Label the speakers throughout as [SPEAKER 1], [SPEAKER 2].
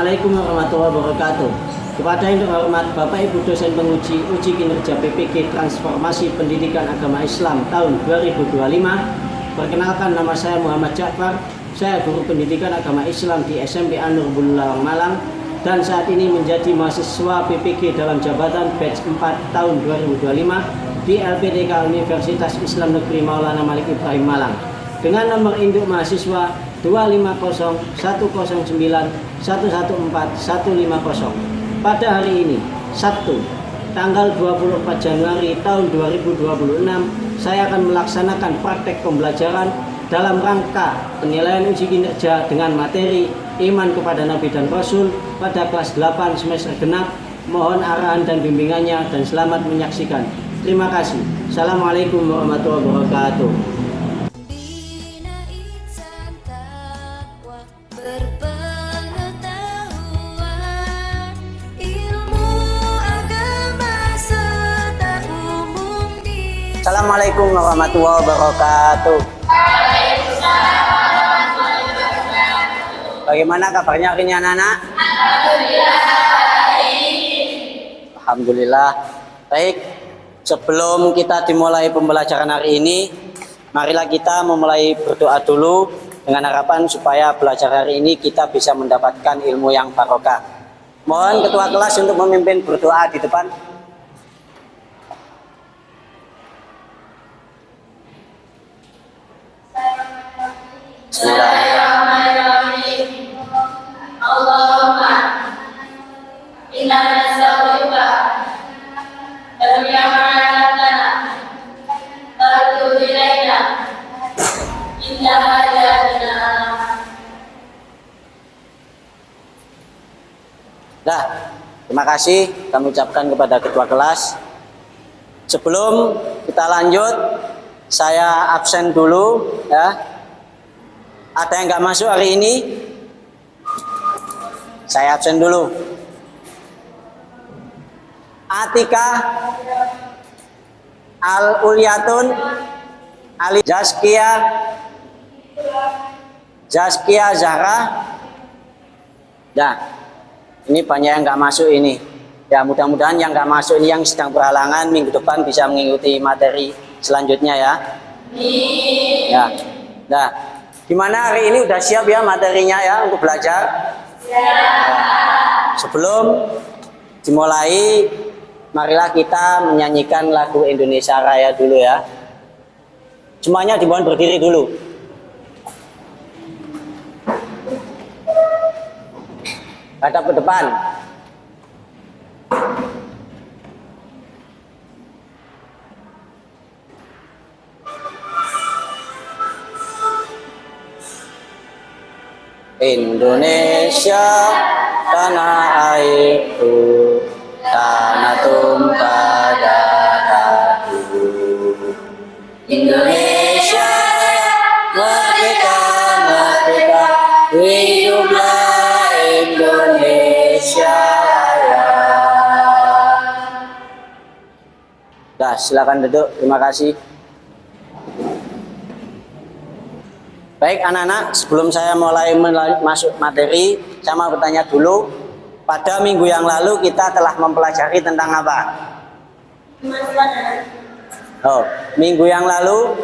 [SPEAKER 1] Assalamualaikum warahmatullahi wabarakatuh. Kepada yang terhormat Bapak Ibu dosen penguji uji kinerja PPG Transformasi Pendidikan Agama Islam tahun 2025. Perkenalkan, nama saya Muhammad Ja'far. Saya guru pendidikan agama Islam di SMP An-Nur Bulawang Malang dan saat ini menjadi mahasiswa PPG dalam jabatan batch 4 tahun 2025 di LPDK Universitas Islam Negeri Maulana Malik Ibrahim Malang dengan nomor induk mahasiswa 250.109.114.150. Pada hari ini, Sabtu, tanggal 24 Januari tahun 2026, saya akan melaksanakan praktek pembelajaran dalam rangka penilaian uji kinerja dengan materi iman kepada Nabi dan Rasul pada kelas 8 semester genap. Mohon arahan dan bimbingannya dan selamat menyaksikan. Terima kasih. Assalamualaikum warahmatullahi wabarakatuh. Assalamualaikum warahmatullahi wabarakatuh. Bagaimana kabarnya hari ini anak-anak? Alhamdulillah. Baik, sebelum kita dimulai pembelajaran hari ini, marilah kita memulai berdoa dulu dengan harapan supaya belajar hari ini kita bisa mendapatkan ilmu yang barokah. Mohon ketua kelas untuk memimpin berdoa di depan.
[SPEAKER 2] Bismillahirrahmanirrahim. Allahumma inna nas'aluka jami'a ma 'allamtana wa ilaina inna hadaina.
[SPEAKER 1] Nah, terima kasih kami ucapkan kepada ketua kelas. Sebelum kita lanjut, saya absen dulu ya. Ada yang nggak masuk hari ini? Saya absen dulu. Atika Al-Ulyatun Ali Zaskia Zahra. Nah, ini banyak yang nggak masuk ini. Ya, mudah-mudahan yang nggak masuk ini yang sedang berhalangan minggu depan bisa mengikuti materi selanjutnya ya. Ya. Nah, gimana hari ini udah siap ya materinya ya untuk belajar? Ya. Sebelum dimulai, marilah kita menyanyikan lagu Indonesia Raya dulu ya. Semuanya dimohon berdiri dulu. Hadap ke depan. Indonesia tanah airku, tanah tumpah darahku. Indonesia merdeka, merdeka, hiduplah Indonesia Raya. Nah, silakan duduk. Terima kasih. Baik anak-anak, sebelum saya mulai masuk materi, saya mau bertanya dulu. Pada minggu yang lalu kita telah mempelajari tentang apa? Oh, minggu yang lalu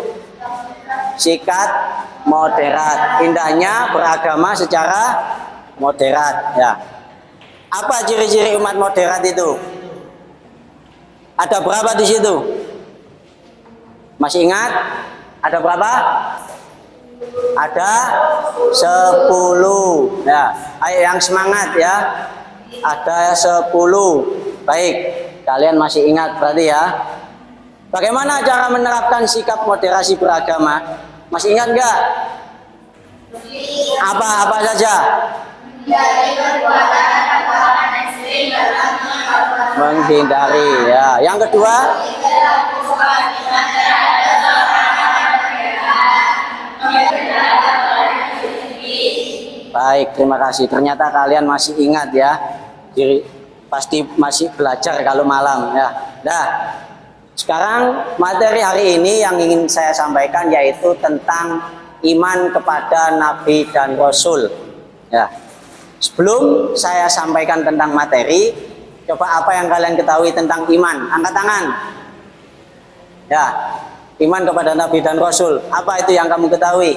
[SPEAKER 1] sikat moderat. Indahnya beragama secara moderat. Ya. Apa ciri-ciri umat moderat itu? Ada berapa di situ? Masih ingat? Ada berapa? Ada 10 ya. Ayo yang semangat ya. Ada 10. Baik, kalian masih ingat berarti ya. Bagaimana cara menerapkan sikap moderasi beragama? Masih ingat enggak? Apa saja? Menghindari ya. Yang kedua? Baik, terima kasih. Ternyata kalian masih ingat ya. Pasti masih belajar kalau malam ya. Nah, sekarang materi hari ini yang ingin saya sampaikan yaitu tentang iman kepada Nabi dan Rasul. Ya. Sebelum saya sampaikan tentang materi, coba apa yang kalian ketahui tentang iman? Angkat tangan. Ya, iman kepada Nabi dan Rasul. Apa itu yang kamu ketahui?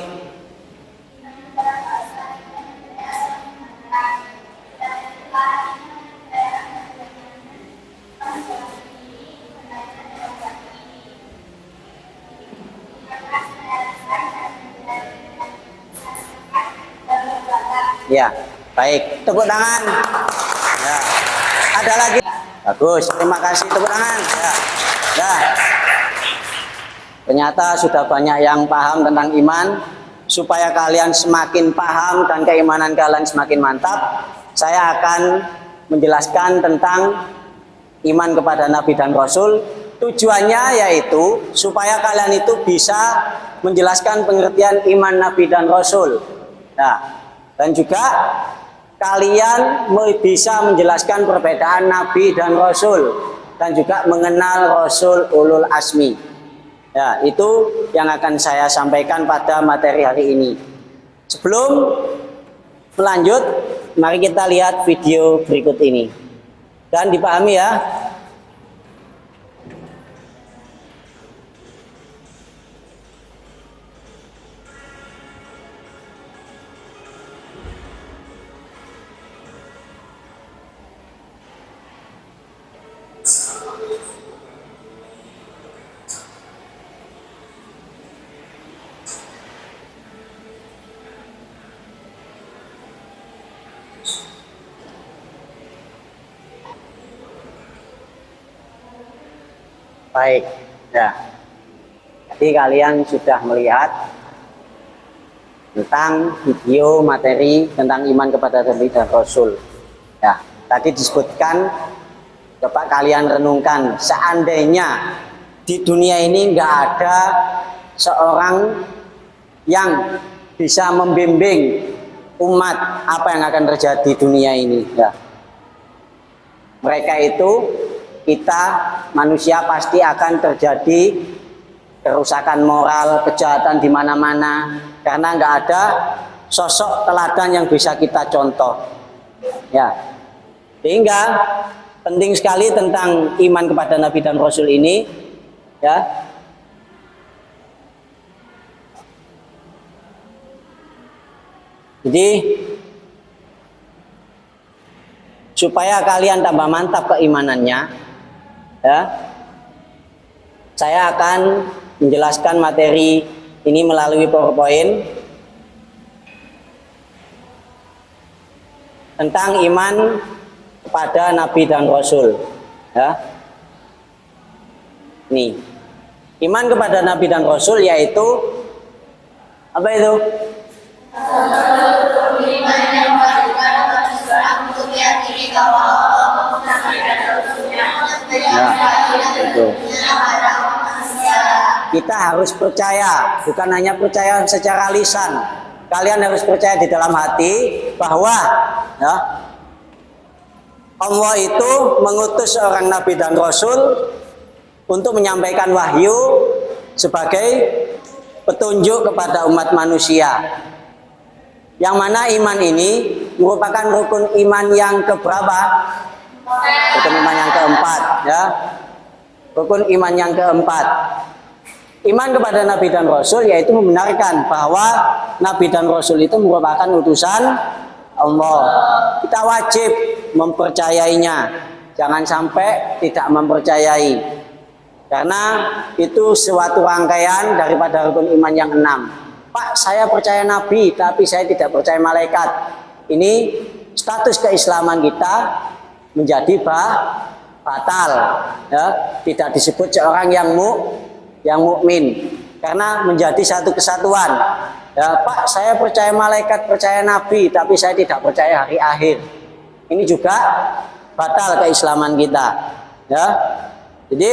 [SPEAKER 1] Ya, baik. Tepuk tangan. Ya. Ada lagi? Bagus. Terima kasih. Tepuk tangan. Ya. Ya. Ternyata sudah banyak yang paham tentang iman. Supaya kalian semakin paham dan keimanan kalian semakin mantap, saya akan menjelaskan tentang iman kepada Nabi dan Rasul. Tujuannya yaitu supaya kalian itu bisa menjelaskan pengertian iman Nabi dan Rasul. Nah, dan juga kalian bisa menjelaskan perbedaan Nabi dan Rasul dan juga mengenal Rasul Ulul Azmi. Ya, itu yang akan saya sampaikan pada materi hari ini. Sebelum lanjut, mari kita lihat video berikut ini dan dipahami ya. Baik, ya. Jadi kalian sudah melihat tentang video materi tentang iman kepada Nabi dan Rasul. Ya, tadi disebutkan, coba kalian renungkan, seandainya di dunia ini nggak ada seorang yang bisa membimbing umat, apa yang akan terjadi di dunia ini. Ya. Mereka itu, kita manusia pasti akan terjadi kerusakan moral, kejahatan di mana-mana karena nggak ada sosok teladan yang bisa kita contoh. Ya, sehingga penting sekali tentang iman kepada Nabi dan Rasul ini, ya. Jadi supaya kalian tambah mantap keimanannya, ya, saya akan menjelaskan materi ini melalui PowerPoint tentang iman kepada Nabi dan Rasul. Ya. Nih, iman kepada Nabi dan Rasul yaitu apa itu? Itu. Kita harus percaya, bukan hanya percaya secara lisan. Kalian harus percaya di dalam hati bahwa ya, Allah itu mengutus seorang Nabi dan Rasul untuk menyampaikan wahyu sebagai petunjuk kepada umat manusia. Yang mana iman ini merupakan rukun iman yang keberapa? Rukun iman yang keempat, ya. Rukun iman yang keempat. Iman kepada Nabi dan Rasul yaitu membenarkan bahwa Nabi dan Rasul itu merupakan utusan Allah. Kita wajib mempercayainya. Jangan sampai tidak mempercayai. Karena itu suatu rangkaian daripada rukun iman yang 6. Pak, saya percaya Nabi, tapi saya tidak percaya malaikat. Ini status keislaman kita menjadi batal, ya. Tidak disebut seorang yang mukmin, karena menjadi satu kesatuan. Ya, Pak, saya percaya malaikat, percaya Nabi, tapi saya tidak percaya hari akhir. Ini juga batal keislaman kita. Ya, jadi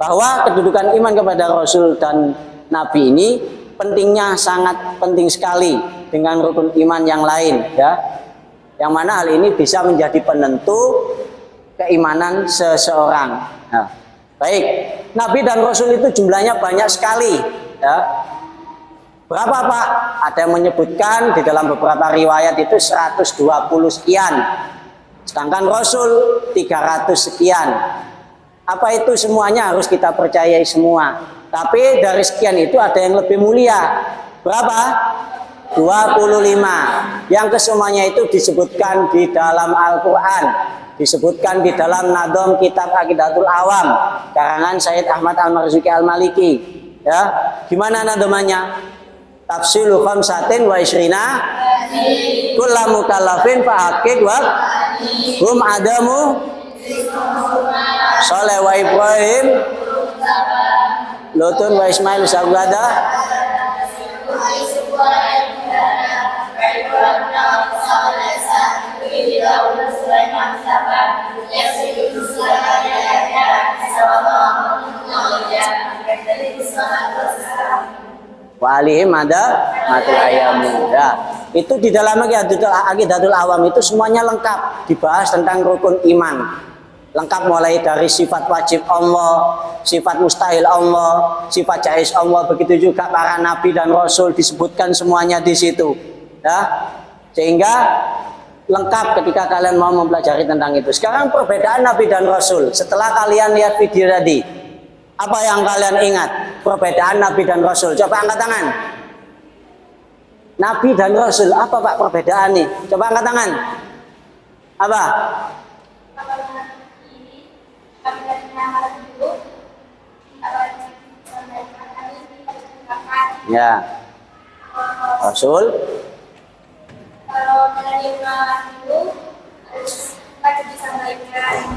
[SPEAKER 1] bahwa kedudukan iman kepada Rasul dan Nabi ini pentingnya sangat penting sekali dengan rukun iman yang lain, ya, yang mana hal ini bisa menjadi penentu keimanan seseorang. Nah, baik, Nabi dan Rasul itu jumlahnya banyak sekali, ya. Berapa Pak? Ada yang menyebutkan di dalam beberapa riwayat itu 120 sekian. Sedangkan Rasul 300 sekian. Apa itu semuanya harus kita percayai semua. Tapi dari sekian itu ada yang lebih mulia. Berapa? 25. Yang kesemuanya itu disebutkan di dalam Al-Quran. Disebutkan di dalam Nadom Kitab Aqidatul Awam. Karangan Sayyid Ahmad Al-Marzuki Al-Maliki. Ya, gimana nadomannya? Tafsilu khamsatin wa isrina kulla mukallafin fa'aqiq wa hum adamu Saleh wa Ibrahim Lutun wa Ismail Sabgada walihim ada matul ayamu. Ya, itu di dalam Aqidatul Awam itu semuanya lengkap dibahas tentang rukun iman. Lengkap mulai dari sifat wajib Allah, sifat mustahil Allah, sifat jaiz Allah, begitu juga para nabi dan rasul disebutkan semuanya di situ. Ya, sehingga lengkap ketika kalian mau mempelajari tentang itu. Sekarang perbedaan nabi dan rasul. Setelah kalian lihat video tadi, apa yang kalian ingat? Perbedaan Nabi dan Rasul. Coba angkat tangan. Nabi dan Rasul, apa Pak perbedaan nih? Coba angkat tangan. Apa? Ya. Rasul.
[SPEAKER 2] Kalau menerima itu harus disampaikan.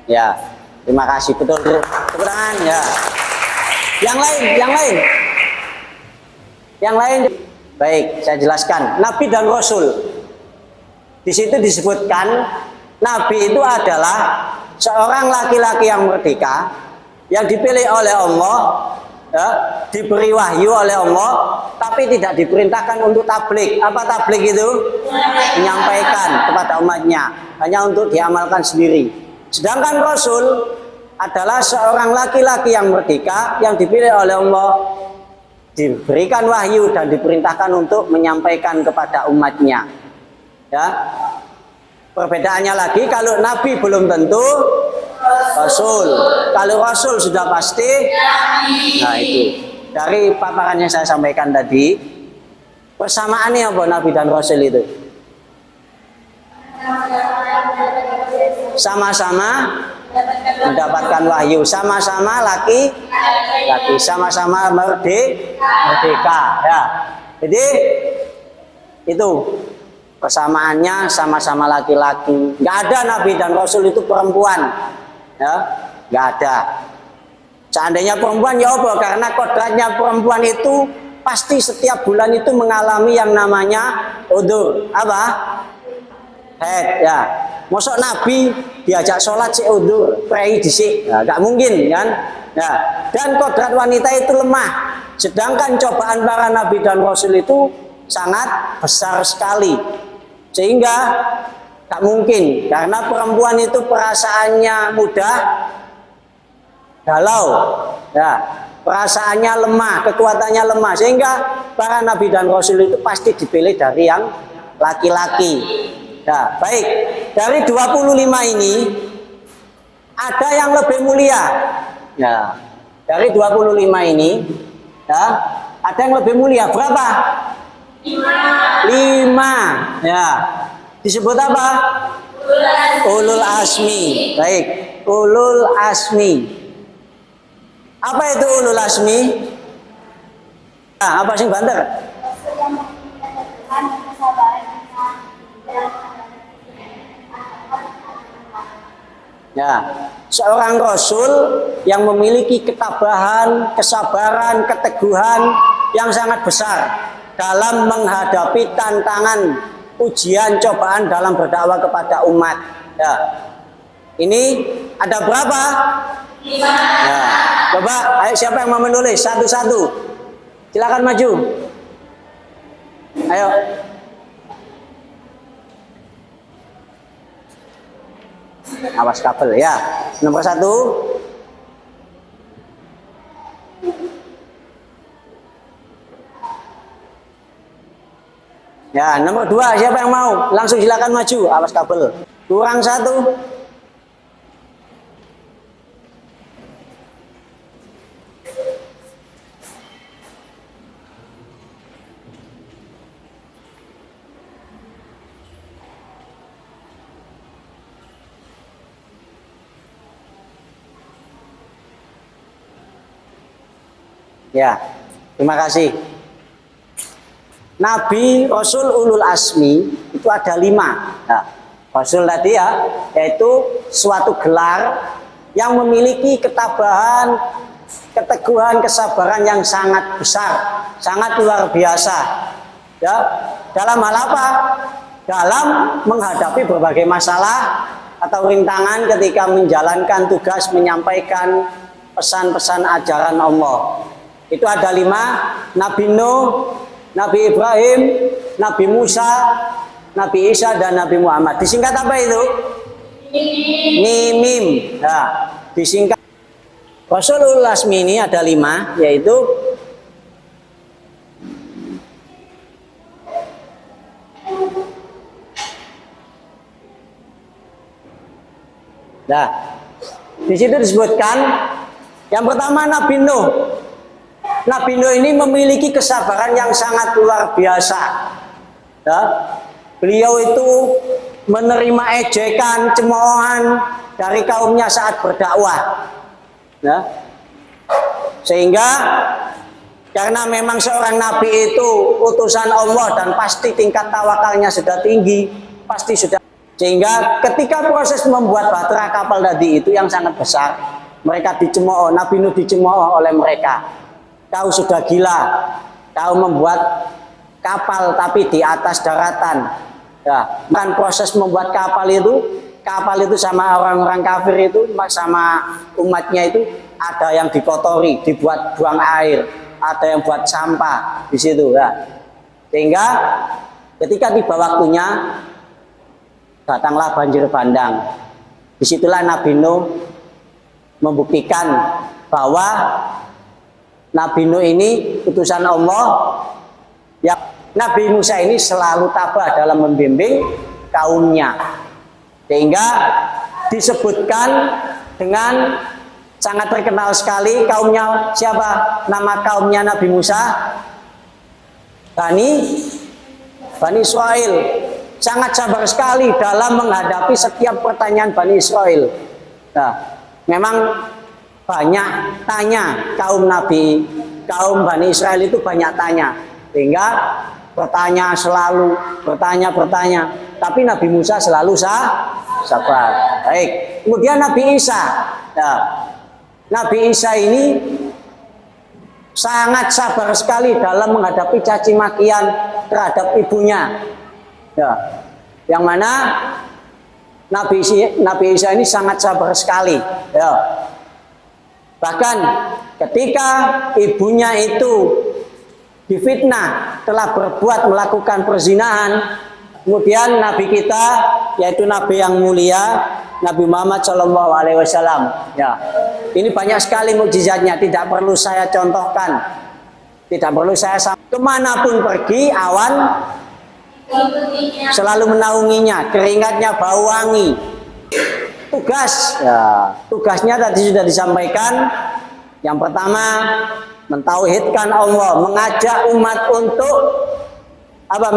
[SPEAKER 1] Ya. Terima kasih, betul. Tepuk tangan, ya. Yang lain. Baik, saya jelaskan. Nabi dan Rasul. Di situ disebutkan Nabi itu adalah seorang laki-laki yang merdeka, yang dipilih oleh Allah, ya, diberi wahyu oleh Allah, tapi tidak diperintahkan untuk tablik. Apa tablik itu? Menyampaikan kepada umatnya, hanya untuk diamalkan sendiri. Sedangkan Rasul adalah seorang laki-laki yang merdeka, yang dipilih oleh Allah, diberikan wahyu dan diperintahkan untuk menyampaikan kepada umatnya. Ya, perbedaannya lagi, kalau Nabi belum tentu Rasul. Kalau Rasul sudah pasti. Nah itu dari paparan yang saya sampaikan tadi, persamaannya apa Nabi dan Rasul itu? Sama-sama mendapatkan wahyu, sama-sama laki, sama-sama merdeka. Ya, jadi itu persamaannya, sama-sama laki-laki. Nggak ada Nabi dan Rasul itu perempuan, ya, nggak ada. Seandainya perempuan ya apa? Karena kodratnya perempuan itu pasti setiap bulan itu mengalami yang namanya udur. Apa? Head, ya. Mosok Nabi diajak sholat si udur, prei disik, ya, gak mungkin kan? Ya. Dan kodrat wanita itu lemah. Sedangkan cobaan para Nabi dan Rasul itu sangat besar sekali, sehingga gak mungkin. Karena perempuan itu perasaannya mudah, galau, ya, perasaannya lemah, kekuatannya lemah, sehingga para Nabi dan Rasul itu pasti dipilih dari yang laki-laki. Ya, baik. Dari 25 ini ada yang lebih mulia. Ya, dari 25 ini ya, ada yang lebih mulia. Berapa? 5. Ya. Disebut apa? Ulul Azmi. Baik, Ulul Azmi. Apa itu Ulul Azmi? Nah, apa sih banter? Ya, seorang Rasul yang memiliki ketabahan, kesabaran, keteguhan yang sangat besar dalam menghadapi tantangan, ujian, cobaan dalam berdakwah kepada umat. Ya, ini ada berapa? 5. Ya, coba, ayo siapa yang mau menulis satu-satu? Silakan maju. Ayo. Awas kabel ya. Nomor 1. Ya, nomor 2 siapa yang mau? Langsung silakan maju. Awas kabel. Kurang 1. Ya, terima kasih. Nabi Rasul Ulul Asmi itu ada 5. Nah, Rasul tadi ya, yaitu suatu gelar yang memiliki ketabahan, keteguhan, kesabaran yang sangat besar, sangat luar biasa. Ya, dalam hal apa? Dalam menghadapi berbagai masalah atau rintangan ketika menjalankan tugas menyampaikan pesan-pesan ajaran Allah. Itu ada 5, Nabi Nuh, Nabi Ibrahim, Nabi Musa, Nabi Isa, dan Nabi Muhammad. Disingkat apa itu? Mimim. Nah, disingkat. Rasulul Asmi ini ada 5, yaitu nah, di situ disebutkan yang pertama Nabi Nuh. Nabi Nuh ini memiliki kesabaran yang sangat luar biasa. Ya. Beliau itu menerima ejekan, cemoohan dari kaumnya saat berdakwah. Ya. Sehingga karena memang seorang nabi itu utusan Allah dan pasti tingkat tawakalnya sudah tinggi, pasti sudah. Sehingga ketika proses membuat bahtera kapal tadi itu yang sangat besar, mereka dicemooh, Nabi Nuh dicemooh oleh mereka. Kau sudah gila, kau membuat kapal tapi di atas daratan. Ya, kan proses membuat kapal itu sama orang-orang kafir itu, sama umatnya itu ada yang dikotori, dibuat buang air, ada yang buat sampah di situ. Ya. Sehingga ketika tiba waktunya datanglah banjir bandang. Disitulah Nabi Nuh membuktikan bahwa Nabi Nuh ini utusan Allah. Ya, Nabi Musa ini selalu tabah dalam membimbing kaumnya. Sehingga disebutkan dengan sangat terkenal sekali kaumnya siapa? Nama kaumnya Nabi Musa? Bani Israel. Sangat sabar sekali dalam menghadapi setiap pertanyaan Bani Israel. Nah, memang banyak tanya kaum Bani Israel itu banyak tanya, sehingga bertanya selalu bertanya, tapi Nabi Musa selalu sabar. Baik, kemudian Nabi Isa. Nah, Nabi Isa ini sangat sabar sekali dalam menghadapi caci makian terhadap ibunya. Ya, yang mana Nabi Isa ini sangat sabar sekali. Ya. Bahkan ketika ibunya itu difitnah telah melakukan perzinahan, kemudian Nabi kita, yaitu Nabi yang mulia, Nabi Muhammad SAW. Ya, ini banyak sekali mukjizatnya, tidak perlu saya contohkan, tidak perlu saya kemanapun pergi awan selalu menaunginya, keringatnya bau wangi. Tugasnya tadi sudah disampaikan. Yang pertama, mentauhidkan Allah, mengajak umat untuk apa?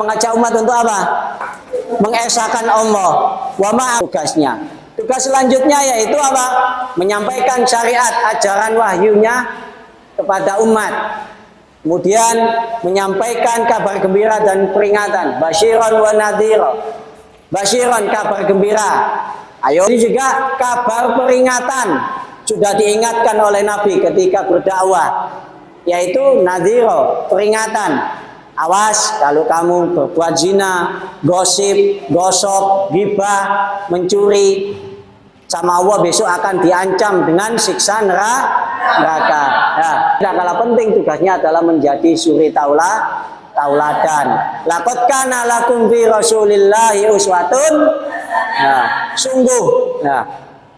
[SPEAKER 1] Mengesahkan Allah. Tugasnya. Tugas selanjutnya yaitu apa? Menyampaikan syariat, ajaran wahyunya kepada umat. Kemudian menyampaikan kabar gembira dan peringatan. Basyiron wa nadhira. Basyiron, kabar gembira. Ayo, ini juga kabar peringatan sudah diingatkan oleh Nabi ketika berdakwah, yaitu nadhiro, peringatan. Awas kalau kamu berbuat zina, gosip, gosok, ghibah, mencuri, sama Allah besok akan diancam dengan siksa neraka. Ya, tidak kalah penting tugasnya adalah menjadi suri tauladan. Laqad kana lakum fi Rasulillahi uswatun. Nah, sungguh, nah,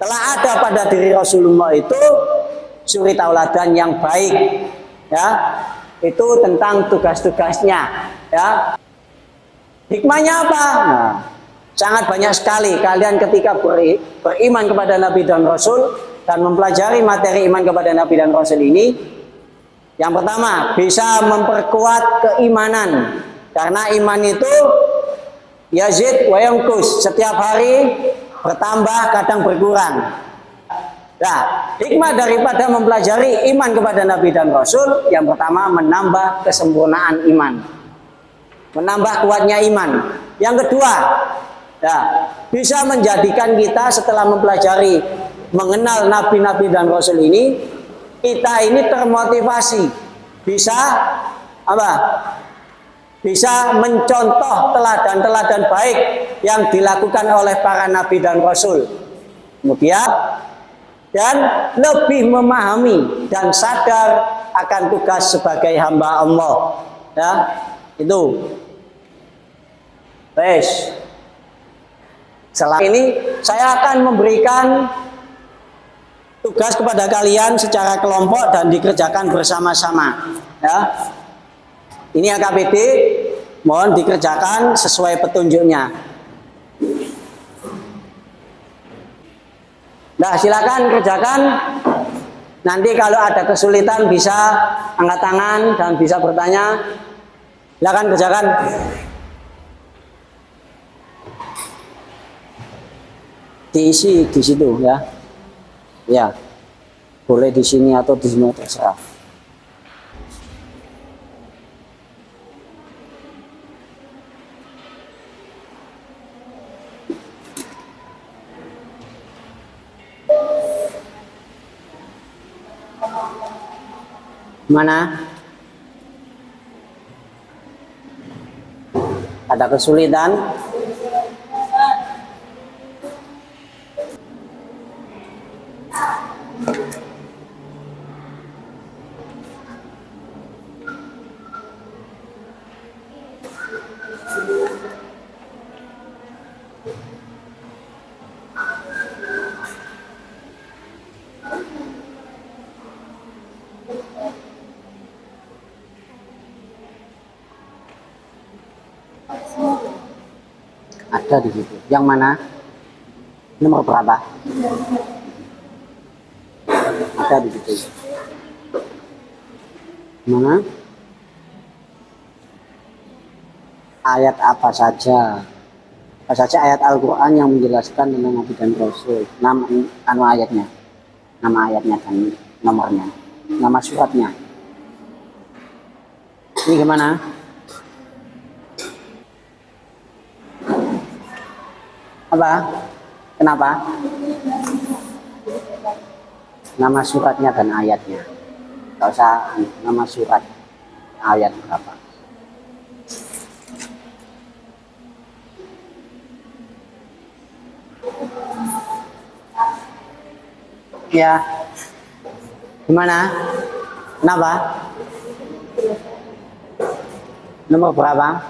[SPEAKER 1] telah ada pada diri Rasulullah itu suri tauladan yang baik. Ya, itu tentang tugas-tugasnya. Ya, Hikmahnya apa? Nah, sangat banyak sekali. Kalian ketika beriman kepada Nabi dan Rasul dan mempelajari materi iman kepada Nabi dan Rasul ini, yang pertama bisa memperkuat keimanan, karena iman itu yazid wa yanqus, setiap hari bertambah kadang berkurang. Nah, hikmah daripada mempelajari iman kepada Nabi dan Rasul, yang pertama menambah kesempurnaan iman, menambah kuatnya iman. Yang kedua, ya, bisa menjadikan kita setelah mempelajari mengenal Nabi-Nabi dan Rasul ini, kita ini termotivasi, bisa apa? Bisa mencontoh teladan-teladan baik yang dilakukan oleh para Nabi dan Rasul. Kemudian dan lebih memahami dan sadar akan tugas sebagai hamba Allah. Ya, itu. Baik. Setelah ini saya akan memberikan tugas kepada kalian secara kelompok dan dikerjakan bersama-sama. Ya. Ini AKBD, mohon dikerjakan sesuai petunjuknya. Nah, silakan kerjakan. Nanti kalau ada kesulitan bisa angkat tangan dan bisa bertanya. Silakan kerjakan. Diisi di situ ya. Ya. Boleh di sini atau di sini terserah. Mana? Ada kesulitan? Ada di situ. Yang mana? Nomor berapa? Ada di situ. Mana? Ayat apa saja? Apa saja ayat Al-Quran yang menjelaskan tentang Nabi dan Rasul? Nama ayatnya, nama ayatnya dan nomornya, nama suratnya. Ini gimana? Apa? Kenapa? Nama suratnya dan ayatnya. Gak usah nama surat, ayat berapa. Ya. Gimana? Kenapa? Nomor berapa?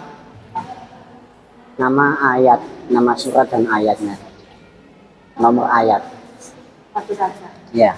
[SPEAKER 1] Nama ayat, nama surat dan ayatnya. Nomor ayat.
[SPEAKER 2] Satu saja.
[SPEAKER 1] Ya.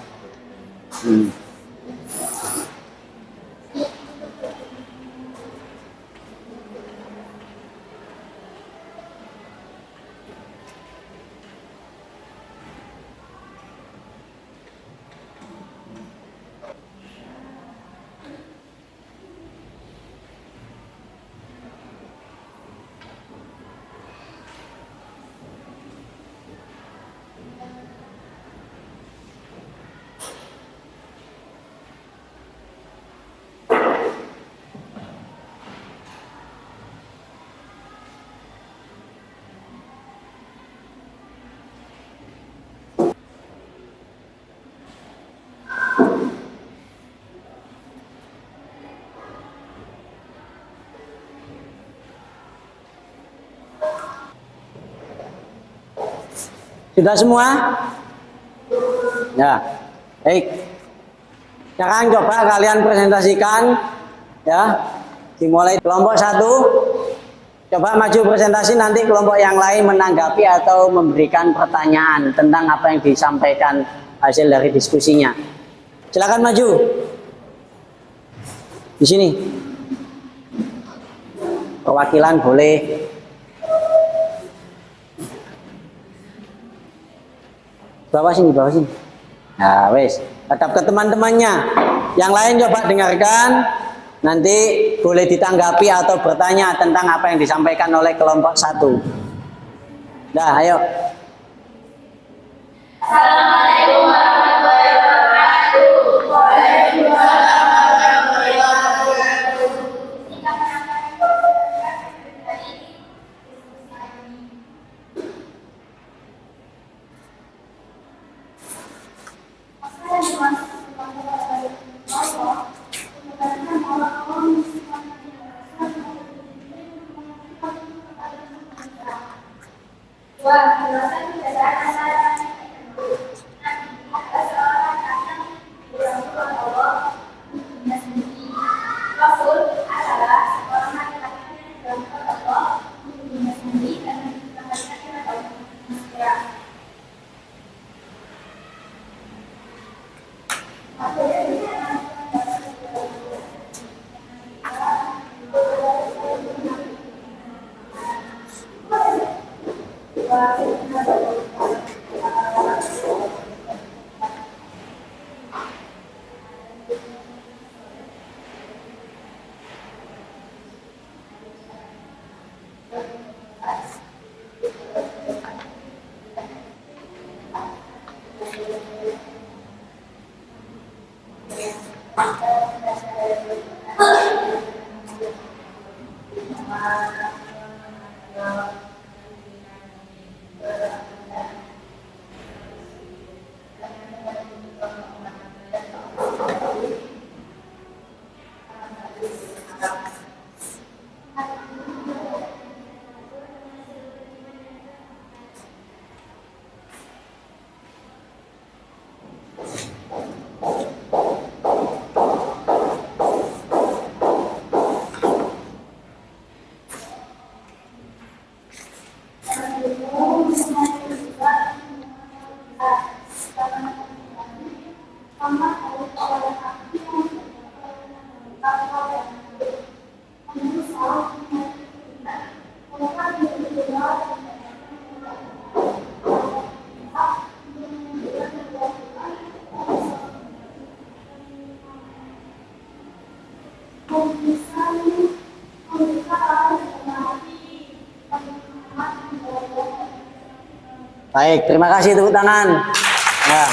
[SPEAKER 1] Sudah semua? Ya, baik. Sekarang coba kalian presentasikan, ya. Dimulai kelompok 1. Coba maju presentasi, nanti kelompok yang lain menanggapi atau memberikan pertanyaan tentang apa yang disampaikan hasil dari diskusinya. Silakan maju. Di sini. Perwakilan boleh Bawah sini, bawah sini. Nah, wes. Hadap ke teman-temannya. Yang lain coba dengarkan. Nanti boleh ditanggapi atau bertanya tentang apa yang disampaikan oleh kelompok 1. Dah, ayo.
[SPEAKER 2] Assalamualaikum warahmatullahi wabarakatuh. Waalaikumsalam warahmatullahi wabarakatuh. Jika menanggapi dari Wah, penjelasan perbedaan antara adalah seorang yang dirangkul Allah dunia sendiri. Rasul adalah seorang laki-laki yang dirangkul Allah dunia sendiri dan dikembalikan kepada Allah manusia.
[SPEAKER 1] Baik, terima kasih, tepuk tangan. Nah,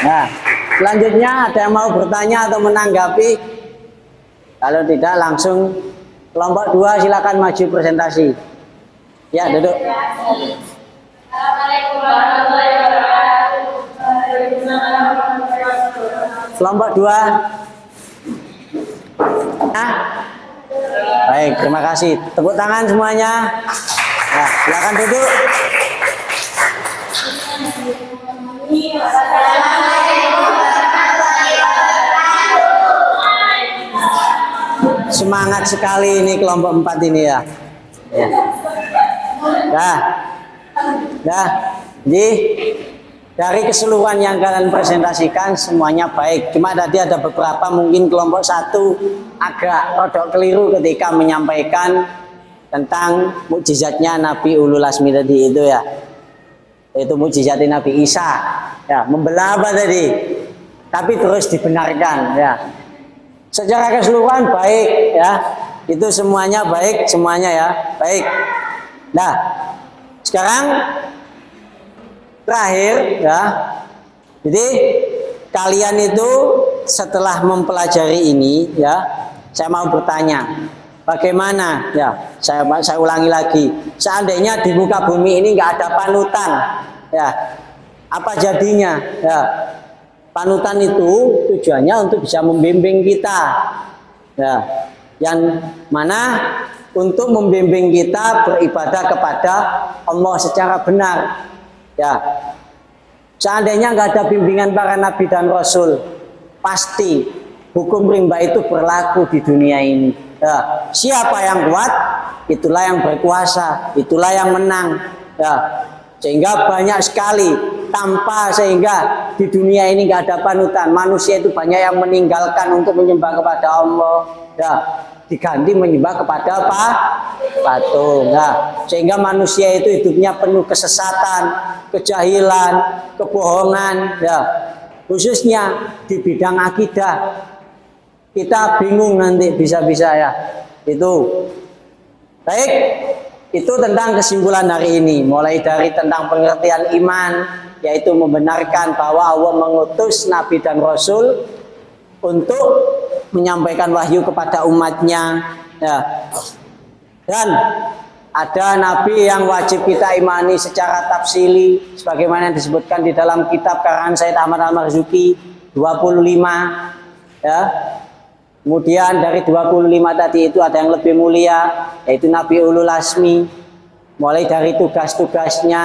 [SPEAKER 1] nah, selanjutnya ada yang mau bertanya atau menanggapi? Kalau tidak, langsung kelompok 2 silakan maju presentasi. Ya, duduk.
[SPEAKER 2] Assalamualaikum warahmatullahi wabarakatuh. Waalaikumsalam warahmatullahi wabarakatuh.
[SPEAKER 1] Kelompok 2. Nah, baik, terima kasih. Tepuk tangan semuanya. Nah, silakan duduk. Semangat sekali ini kelompok 4 ini ya. Ya. Dah. Jadi dari keseluruhan yang kalian presentasikan semuanya baik. Cuma tadi ada beberapa mungkin kelompok 1 agak rodok keliru ketika menyampaikan tentang mukjizatnya Nabi Ulul Azmi tadi itu ya. Itu mukjizatnya Nabi Isa. Ya, membelah apa tadi? Tapi terus dibenarkan ya. Secara keseluruhan baik ya. Itu semuanya baik, semuanya ya. Baik. Nah, sekarang terakhir ya. Jadi kalian itu setelah mempelajari ini ya, saya mau bertanya, bagaimana ya? Saya ulangi lagi. Seandainya di muka bumi ini nggak ada panutan, ya, apa jadinya? Ya, panutan itu tujuannya untuk bisa membimbing kita, ya, yang mana untuk membimbing kita beribadah kepada Allah secara benar, ya. Seandainya nggak ada bimbingan para nabi dan rasul, pasti hukum rimba itu berlaku di dunia ini. Ya, siapa yang kuat, itulah yang berkuasa, itulah yang menang. Ya, sehingga banyak sekali sehingga di dunia ini nggak ada panutan. Manusia itu banyak yang meninggalkan untuk menyembah kepada Allah. Ya, diganti menyembah kepada patung. Nah, sehingga manusia itu hidupnya penuh kesesatan, kejahilan, kebohongan, ya. Khususnya di bidang akidah. Kita bingung nanti bisa-bisa ya. Itu. Baik, itu tentang kesimpulan hari ini. Mulai dari tentang pengertian iman, yaitu membenarkan bahwa Allah mengutus Nabi dan Rasul untuk menyampaikan wahyu kepada umatnya, ya. Dan ada Nabi yang wajib kita imani secara tafsili, sebagaimana yang disebutkan di dalam kitab karangan Said Ahmad Al-Marzuki 25, ya. Kemudian dari 25 tadi itu ada yang lebih mulia, yaitu Nabi Ulul Azmi. Mulai dari tugas-tugasnya,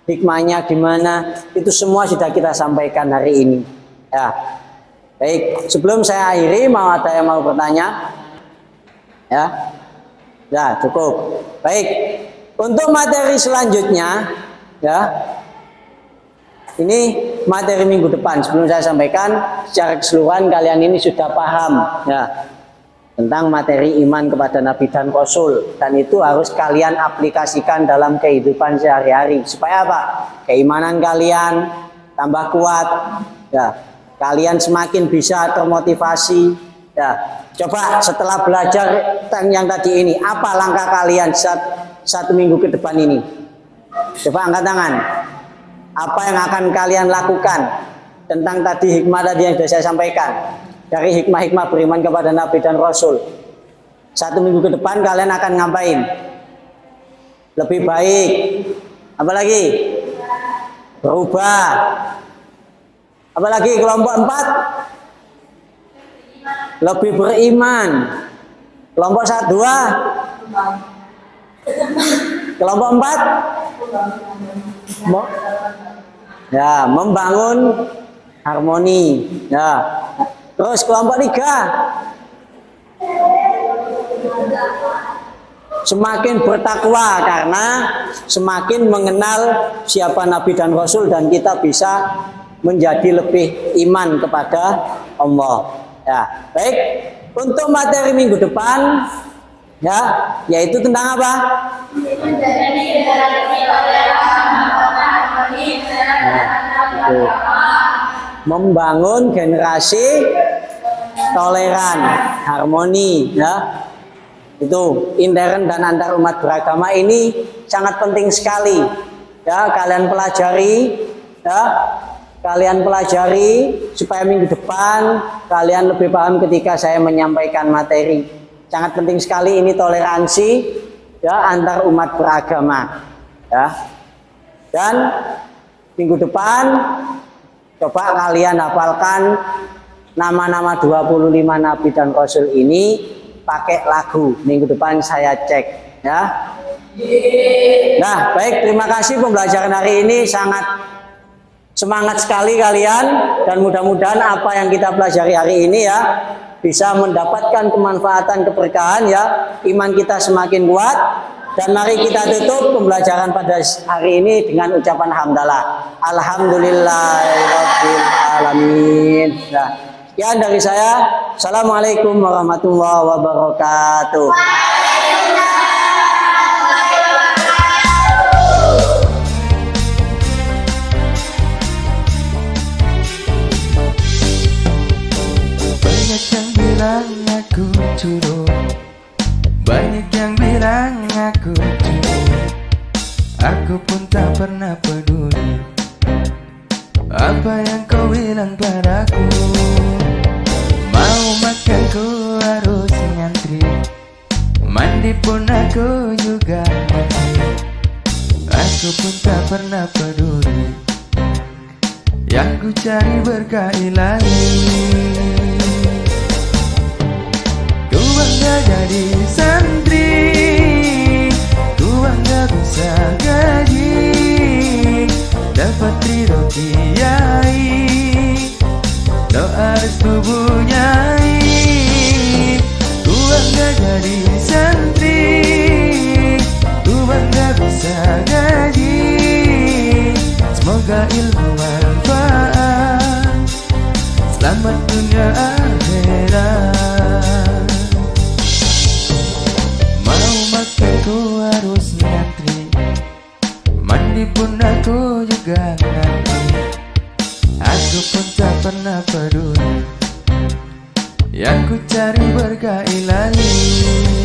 [SPEAKER 1] hikmahnya gimana, itu semua sudah kita sampaikan hari ini, ya. Baik, sebelum saya akhiri, mau ada yang mau bertanya? Ya, ya cukup. Baik, untuk materi selanjutnya, ya, ini materi minggu depan. Sebelum saya sampaikan, secara keseluruhan kalian ini sudah paham, ya, tentang materi iman kepada Nabi dan Rasul, dan itu harus kalian aplikasikan dalam kehidupan sehari-hari. Supaya apa? Keimanan kalian tambah kuat, ya. Kalian semakin bisa termotivasi, ya. Coba setelah belajar tentang yang tadi ini, apa langkah kalian satu minggu ke depan ini? Coba angkat tangan. Apa yang akan kalian lakukan tentang tadi hikmah tadi yang sudah saya sampaikan, dari hikmah-hikmah beriman kepada Nabi dan Rasul? Satu minggu ke depan kalian akan ngapain? Lebih baik. Apa lagi? Berubah. Apalagi kelompok 4 lebih beriman. Kelompok 2, kelompok 4 ya, membangun harmoni, ya. Terus kelompok 3 semakin bertakwa, karena semakin mengenal siapa Nabi dan Rasul, dan kita bisa menjadi lebih iman kepada Allah, ya. Baik, untuk materi minggu depan, ya, yaitu tentang apa? Membangun generasi toleran, harmoni, ya. Itu intern dan antar umat beragama ini sangat penting sekali, ya. Kalian pelajari, ya. Kalian pelajari supaya minggu depan kalian lebih paham ketika saya menyampaikan materi. Sangat penting sekali ini toleransi, ya, antar umat beragama, ya. Dan minggu depan coba kalian hafalkan nama-nama 25 Nabi dan Rasul ini pakai lagu. Minggu depan saya cek, ya. Nah, baik, terima kasih pembelajaran hari ini sangat semangat sekali kalian, dan mudah-mudahan apa yang kita pelajari hari ini, ya, bisa mendapatkan kemanfaatan, keberkahan, ya. Iman kita semakin kuat. Dan mari kita tutup pembelajaran pada hari ini dengan ucapan hamdalah. Alhamdulillahirabbil alamin. Nah, sekian dari saya. Assalamualaikum warahmatullahi wabarakatuh.
[SPEAKER 3] Banyak yang bilang aku curut, banyak yang bilang aku curut. Aku pun tak pernah peduli apa yang kau bilang padaku. Mau makan ku harus ngantri, mandi pun aku juga ngantri. Aku pun tak pernah peduli, yang ku cari berkah ilahi. Ku bangga jadi santri, ku bangga bisa gaji, dapat ridho kiai, doa restu bunyai. Ku bangga jadi santri, ku bangga bisa gaji, semoga ilmu manfaat, selamat dunia akhirat. yang ku cari berkali-kali.